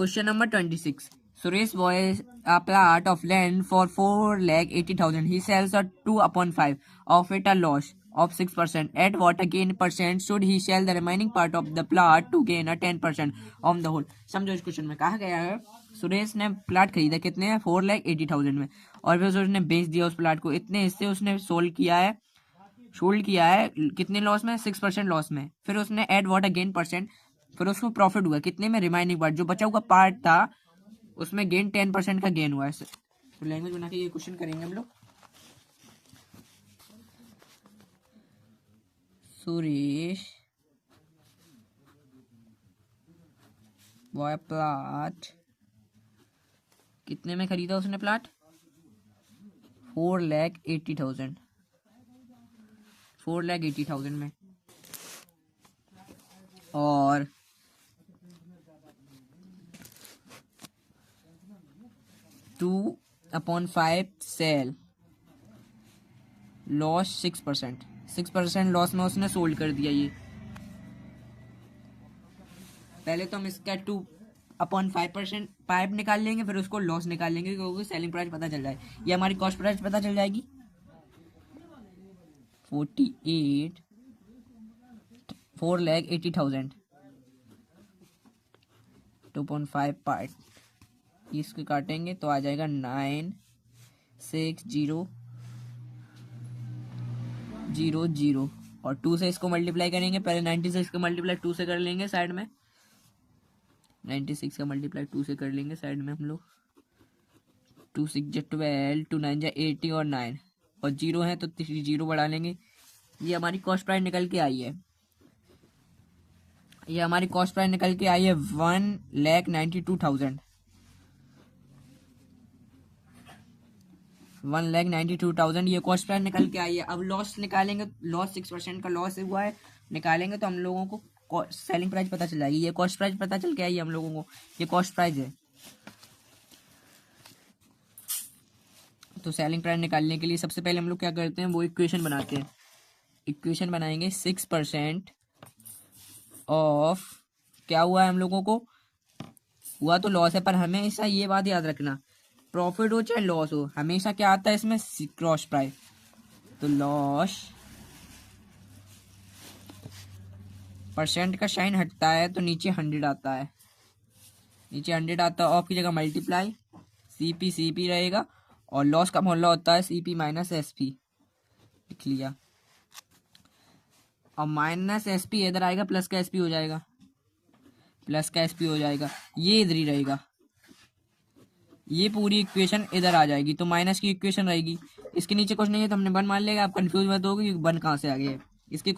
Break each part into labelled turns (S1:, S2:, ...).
S1: Question number 26. Suresh buys a plot of land for 4,80,000. He sells a 2/5 of it a loss of 6%. At what gain percent should he sell the remaining part of the plot to gain a 10% on the whole? समझो इस question में कहा गया है सुरेश ने plot खरीदा कितने 4,80,000 में और फिर उसने बेच दिया उस प्लाट को इतने हिस्से उसने सोल्ड किया है कितने लॉस में 6% लॉस में। फिर उसने एड व्हाट गेन परसेंट फिर उसको प्रॉफिट हुआ कितने में रिमाइनिंग पार्ट जो बचा हुआ पार्ट था उसमें गेन 10% का गेन हुआ है। तो लैंग्वेज बना के ये क्वेश्चन करेंगे हम लोग। सुरेश बॉय प्लाट कितने में खरीदा उसने प्लाट 4,80,000 में और 2/5 सेल लॉस 6% लॉस में उसने सोल्ड कर दिया। ये पहले तो हम इसका 2/5% पाइप निकाल लेंगे फिर उसको लॉस निकाल लेंगे क्योंकि सेलिंग प्राइस पता चल जाए। ये हमारी कॉस्ट प्राइस पता चल जाएगी 4,80,000 2/5 पार्ट इसको काटेंगे तो आ जाएगा 96000 और 2 से इसको मल्टीप्लाई करेंगे। पहले 96 का मल्टीप्लाई 2 से कर लेंगे साइड में 96 का मल्टीप्लाई 2 से कर लेंगे साइड में हम लोग 2 6 12 2 9 80 और 9 और 0 है तो 0 बढ़ा लेंगे। ये हमारी कॉस्ट प्राइस निकल के आई है 1,92,000 1,92,000 ये कॉस्ट प्राइस निकल के आई है। अब लॉस निकालेंगे लॉस 6% का लॉस हुआ है निकालेंगे तो हम लोगों को सेलिंग प्राइस पता चल जाएगी। ये कॉस्ट प्राइस पता चल के आई है हम लोगों को ये कॉस्ट प्राइस है। तो सेलिंग प्राइस निकालने के लिए सबसे पहले हम लोग क्या करते हैं वो इक्वेशन बनाते हैं। इक्वेशन बनाएंगे 6% ऑफ क्या हुआ है हम लोगों को हुआ तो लॉस है पर हमेशा ये बात याद रखना प्रॉफिट हो चाहे लॉस हो हमेशा क्या आता है इसमें क्रॉस प्राइस। तो लॉस परसेंट का साइन हटता है तो नीचे 100 आता है ऑफ की जगह मल्टीप्लाई सीपी रहेगा और लॉस का मोहल्ला होता है सीपी माइनस एसपी लिख लिया और माइनस एसपी इधर आएगा प्लस का एसपी हो जाएगा ये इधर ही रहेगा। ये पूरी इक्वेशन इधर आ जाएगी तो माइनस की इक्वेशन रहेगी। इसके नीचे कुछ नहीं है तो हमने 1 मान लेगा। आप कंफ्यूज मत होगे कि 1 कहाँ से आ गया है। इसके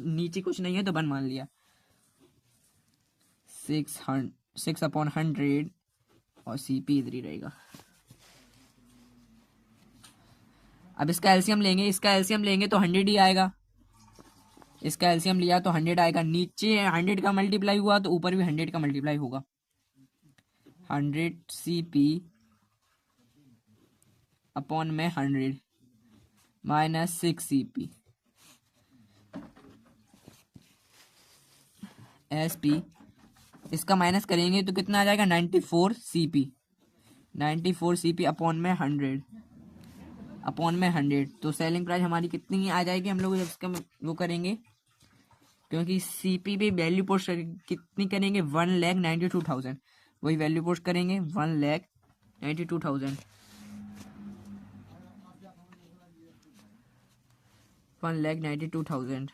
S1: नीचे कुछ नहीं है तो 1 मान लिया 6/100 और सीपी इधर ही रहेगा। अब इसका एलसीएम लेंगे तो 100 ही आएगा। इसका एलसीएम लिया तो 100 आएगा। नीचे 100 का मल्टीप्लाई हुआ तो ऊपर भी 100 का मल्टीप्लाई होगा 100 सीपी अपॉन में 100 माइनस 6 सीपी एसपी इसका माइनस करेंगे तो कितना आ जाएगा 94 सीपी अपॉन में 100 तो सेलिंग प्राइस हमारी कितनी आ जाएगी हम लोग जब इसका वो करेंगे क्योंकि सीपी पे वैल्यू पोस्ट कितनी करेंगे 1,92,000 वही वैल्यू पोस्ट करेंगे 1,92,000 1,92,000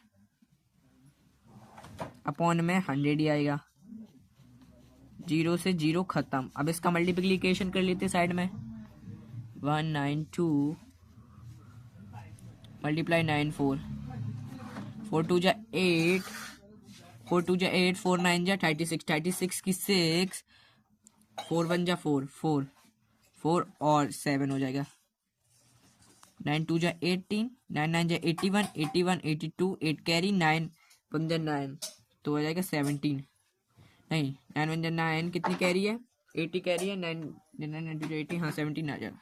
S1: अपॉन में 100 ही आएगा। 0 से 0 खत्म। अब इसका मल्टीप्लिकेशन कर लेते साइड में 192 मल्टीप्लाई 94 4 2 जा 8 4 2 जा 8 4 9 जा 36 की 6 4 1 जा 4 और 7 हो जाएगा 9 2 जा 18 9 9 जा 81 82 8 कैरी 9 1 जा 9 तो हो जाएगा 17 नहीं 9 1 जा 9 कितनी कैरी है 80 कैरी है 9 9 2 80 हाँ 17 आ जाएगा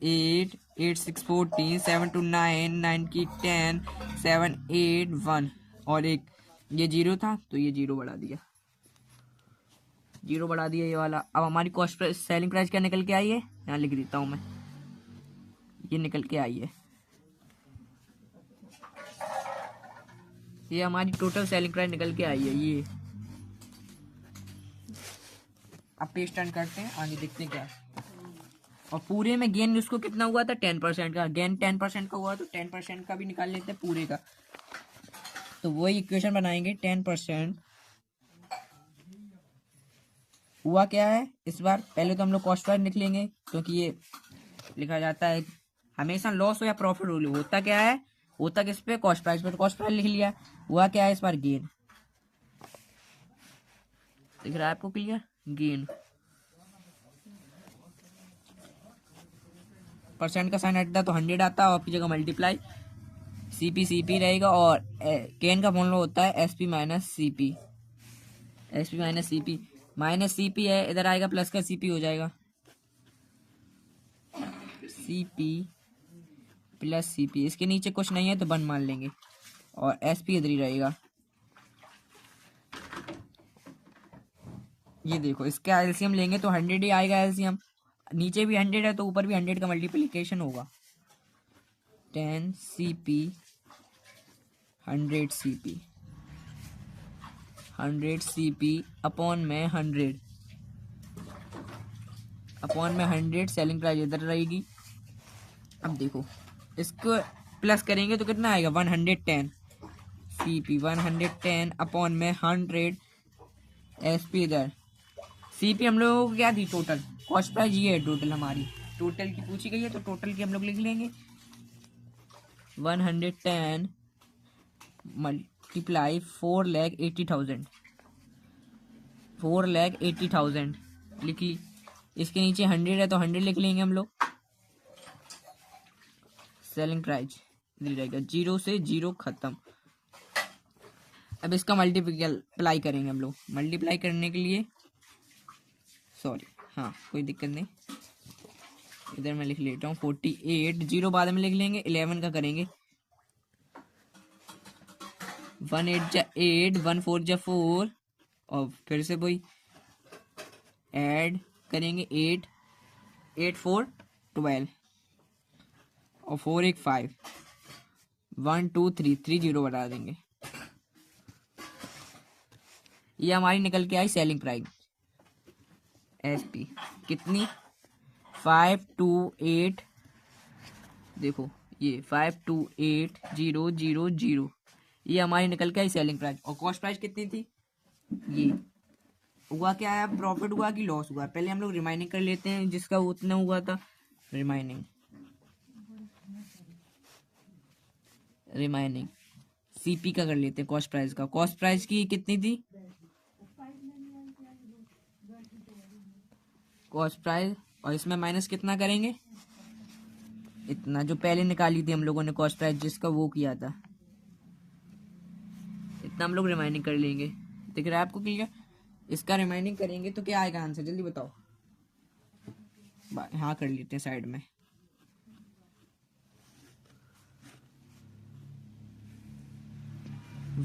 S1: 8 8 6 14 7 2 9 9 की 10 7 8 1 और एक ये 0 था तो ये 0 बढ़ा दिया जीरो बढ़ा दिया ये वाला। अब हमारी कॉस्ट प्राइस सेलिंग प्राइस क्या निकल के आई है, यहाँ लिख देता हूँ मैं, ये निकल के आई है, ये हमारी टोटल सेलिंग प्राइस निकल के आई है ये। अब पेज टर्न करते हैं, आगे देखते हैं क्या है। और पूरे में गेन उसको कितना हुआ था, 10% का गेन, 10% का हुआ तो 10% का भी निकाल लेते हैं पूरे का। तो वही इक्वेशन बनाएंगे, 10% हुआ क्या है इस बार। पहले तो हम लोग कॉस्ट प्राइस लिख लेंगे, क्योंकि ये लिखा जाता है हमेशा लॉस हो या प्रॉफिट हो, होता क्या है, होता किस पे, कॉस्ट प्राइस पे। तो कॉस्ट प्राइस लिख लिया। हुआ क्या है इस बार, गेन। दिख रहा है आपको क्लियर, गेन। परसेंट का साइन हटता तो 100 आता और आपकी जगह मल्टीप्लाई सीपी रहेगा। और गेन का फॉर्मूला होता है SP minus CP, minus CP है, इधर आएगा प्लस का सीपी हो जाएगा, सीपी प्लस सीपी। इसके नीचे कुछ नहीं है तो 1 मान लेंगे, और एसपी इधर ही रहेगा। ये देखो, इसका एलसीएम लेंगे तो 100 ही आएगा एलसीएम, नीचे भी 100 है तो ऊपर भी 100 का मल्टीप्लिकेशन होगा। 10 सीपी 100 सीपी, 100 सीपी अपॉन में 100 सेलिंग प्राइस इधर रहेगी। अब देखो, इसको प्लस करेंगे तो कितना आएगा, 110 सीपी, 110 अपॉन में 100 एसपी। इधर सीपी हम लोगों को क्या थी, टोटल कॉस्ट प्राइस ये है, टोटल हमारी टोटल की पूछी गई है तो टोटल की हम लोग लिख लेंगे। 110 मल्टीप्लाई 4,80,000, 4,80,000 लिख ली। इसके नीचे 100 है तो 100 लिख लेंगे हम लोग। सेलिंग प्राइस रहेगा, 0 से 0 खत्म। अब इसका मल्टीप्लाई करेंगे हम लोग। मल्टीप्लाई करने के लिए सॉरी, हाँ कोई दिक्कत नहीं, इधर मैं लिख लेता हूँ 48, 0 बाद में लिख लेंगे, 11 का करेंगे। 1 8 जा 8, 1 4 जा 4, और फिर से वही ऐड करेंगे 8, 8 4 12, और 4 1 5, 1 2 3 3 0 बढ़ा देंगे। ये हमारी निकल के आई सेलिंग प्राइस एसपी कितनी, 528, देखो ये 528000, ये हमारी निकल के आई सेलिंग प्राइस। और कॉस्ट प्राइस कितनी थी, ये हुआ क्या है, प्रॉफिट हुआ कि लॉस हुआ। पहले हम लोग रिमाइनिंग कर लेते हैं, जिसका उतना हुआ था, रिमाइनिंग सीपी का कर लेते हैं, कॉस्ट प्राइस का। कॉस्ट प्राइस की कितनी थी, कॉस्ट प्राइस, और इसमें माइनस कितना करेंगे, इतना जो पहले निकाली थी हम लोगों ने कॉस्ट प्राइस, जिसका वो किया था, इतना हम लोग रिमाइनिंग कर लेंगे। दिख रहा है आपको क्लियर, इसका रिमाइनिंग करेंगे तो क्या आएगा आंसर, जल्दी बताओ। हाँ कर लेते हैं साइड में।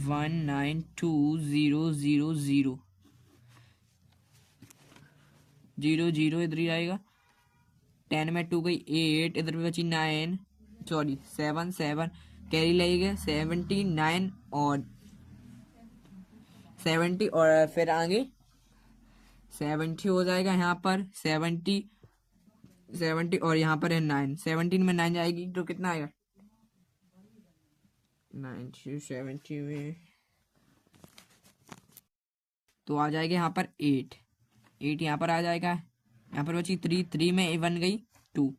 S1: वन 192,000 0 इधर ही आएगा। 10 में 2 गई 8, इधर भी बची 9, सॉरी 7 7 कैरी लगेगा 79, और 70, और फिर आगे 70 हो जाएगा यहाँ पर, 70 और यहाँ पर है 9, 17 में 9 जाएगी तो कितना आएगा, 9 70 में तो आ जाएगा यहाँ पर 8 यहाँ पर आ जाएगा। यहाँ पर बची 3 में 1 गई 2,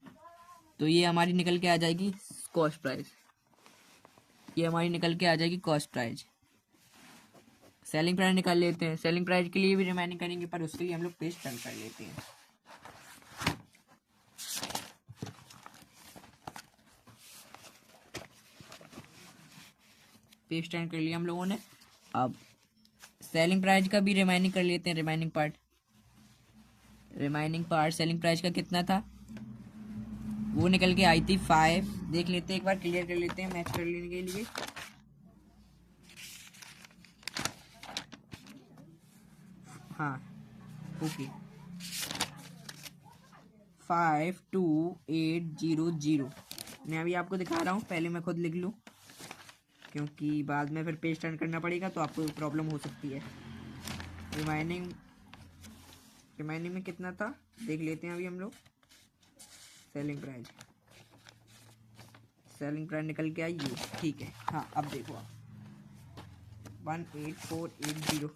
S1: तो ये हमारी निकल के आ जाएगी कॉस्ट प्राइस, ये हमारी निकल के आ जाएगी कॉस्ट प्राइस। सेलिंग प्राइस निकाल लेते हैं, सेलिंग प्राइस के लिए भी रिमाइनिंग करेंगे, पर उसके लिए हम लोग पेज टर्न कर लेते हैं। पेज टर्न कर लिया हम लोगों ने। अब सेलिंग प्राइस का भी रिमाइनिंग कर लेते हैं, रिमाइनिंग पार्ट सेलिंग प्राइस का कितना था, वो निकल के आई थी 5। देख लेते हैं, एक बार क्लियर कर लेते हैं मैच कर लेने के लिए। हाँ ओके 52800। मैं अभी आपको दिखा रहा हूँ, पहले मैं खुद लिख लूँ क्योंकि बाद में फिर पेज टर्न करना पड़ेगा तो आपको प्रॉब्लम हो सकती है। रिमाइनिंग में कितना था देख लेते हैं अभी हम लोग। सेलिंग प्राइस निकल के आई ये, ठीक है। हाँ अब देखो आप 18480।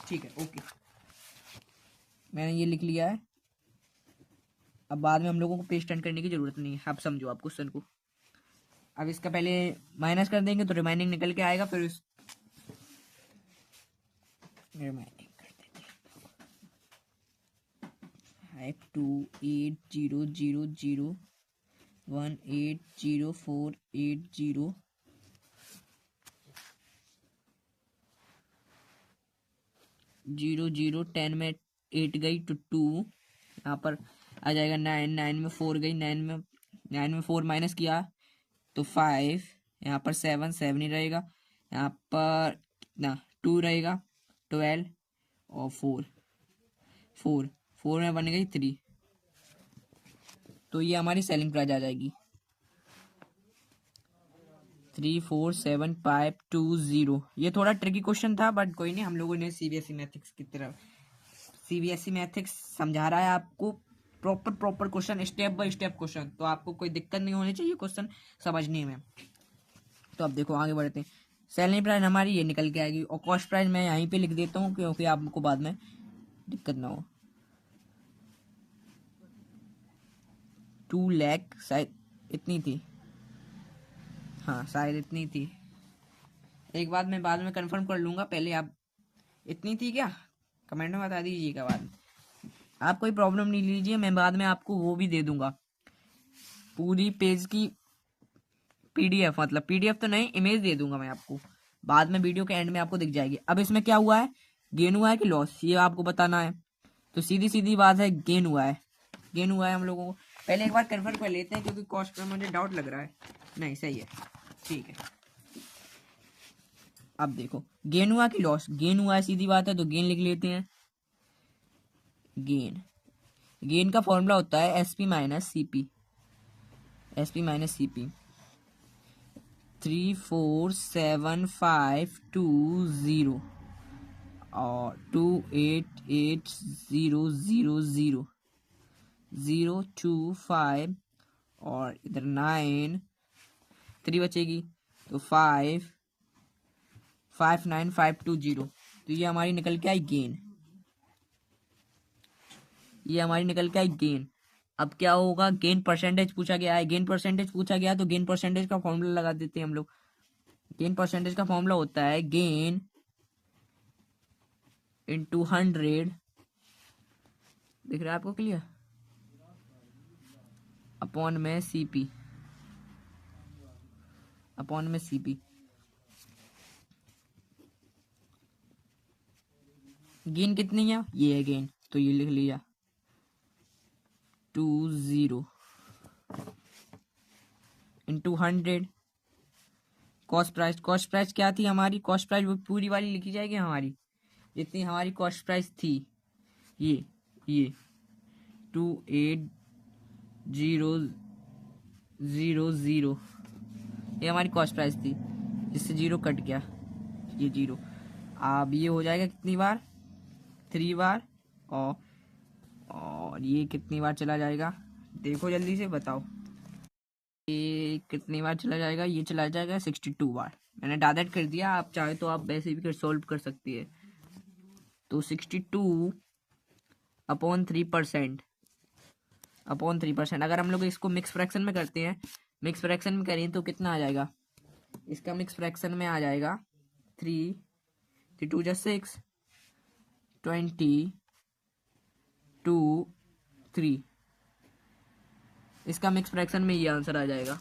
S1: ठीक है, ओके मैंने ये लिख लिया है। अब बाद में हम लोगों को पेज टर्न करने की जरूरत नहीं है। आप समझो आप क्वेश्चन को। अब इसका पहले माइनस कर देंगे तो रिमाइनिंग निकल के आएगा, फिर रिमाइनिंग कर देते 52800 180,480 0 10 में 8 गई तो 2, यहाँ पर आ जाएगा 9, 9 में 4 गई, 9 में 4 माइनस किया तो 5, यहाँ पर 7 7 ही रहेगा, यहाँ पर कितना 2 रहेगा, 12 और 4 में बन गई 3। तो ये हमारी सेलिंग प्राइस आ जाएगी 347,520। ये थोड़ा ट्रिकी क्वेश्चन था बट कोई नहीं, हम लोगों ने सीबीएसई मैथ्स की तरफ सीबीएसई मैथ्स समझा रहा है आपको proper question, step by step question, तो आपको कोई दिक्कत नहीं होनी चाहिए क्वेश्चन समझने में। तो अब देखो आगे बढ़ते हैं। सेलिंग प्राइस हमारी ये निकल के आएगी और कॉस्ट प्राइस मैं यहीं पे लिख देता हूँ क्योंकि आपको बाद में दिक्कत ना हो। 2 लाख शायद इतनी थी, हाँ शायद इतनी थी, एक बात मैं बाद में कंफर्म कर लूँगा, पहले आप इतनी थी क्या कमेंट में बता दीजिएगा। बाद में आप कोई प्रॉब्लम नहीं लीजिए, मैं बाद में आपको वो भी दे दूंगा पूरी पेज की पीडीएफ, मतलब पीडीएफ तो नहीं इमेज दे दूंगा मैं आपको, बाद में वीडियो के एंड में आपको दिख जाएगी। अब इसमें क्या हुआ है, गेन हुआ है कि लॉस, ये आपको बताना है। तो सीधी बात है गेन हुआ है हम लोगों को। पहले एक बार कन्फर्म कर लेते हैं क्योंकि कॉस्ट पर मुझे डाउट लग रहा है। नहीं सही है, ठीक है। अब देखो गेन हुआ कि लॉस, गेन हुआ है सीधी बात है, तो गेन लिख लेते हैं। गेन का फॉर्मूला होता है एसपी माइनस सीपी 347,520 और 288,000,025 और इधर 9 3 बचेगी तो 559,520। तो ये हमारी निकल के आई गेन। अब क्या होगा, गेन परसेंटेज पूछा गया है, तो गेन परसेंटेज का फॉर्मूला लगा देते हैं हम लोग। गेन परसेंटेज का फॉर्मूला होता है गेन इंटू 100, दिख रहा है आपको क्लियर, अपॉन में सीपी। गेन कितनी है, ये है गेन, तो ये लिख लिया 20 इंटू 100। कॉस्ट प्राइस क्या थी हमारी, कॉस्ट प्राइस वो पूरी वाली लिखी जाएगी हमारी, जितनी हमारी कॉस्ट प्राइस थी, ये 28,000 ये हमारी कॉस्ट प्राइस थी, जिससे 0 कट गया, ये 0। अब ये हो जाएगा कितनी बार, 3 बार, और ये कितनी बार चला जाएगा, देखो जल्दी से बताओ, ये कितनी बार चला जाएगा, ये चला जाएगा 62 बार। मैंने डायरेक्ट कर दिया, आप चाहे तो आप वैसे भी सॉल्व कर सकती है। तो 62 अपॉन 3%, अगर हम लोग इसको मिक्स फ्रैक्शन में करते हैं, मिक्स फ्रैक्शन में करें तो कितना आ जाएगा, इसका मिक्स फ्रैक्शन में आ जाएगा 3 2 6 20 2 3, इसका मिक्स फ्रैक्शन में ये आंसर आ जाएगा।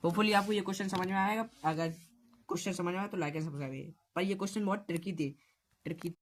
S1: होपफुली आपको ये क्वेश्चन समझ में आएगा। अगर क्वेश्चन समझ में आया तो लाइक एंड सब्सक्राइब। पर ये क्वेश्चन बहुत ट्रिकी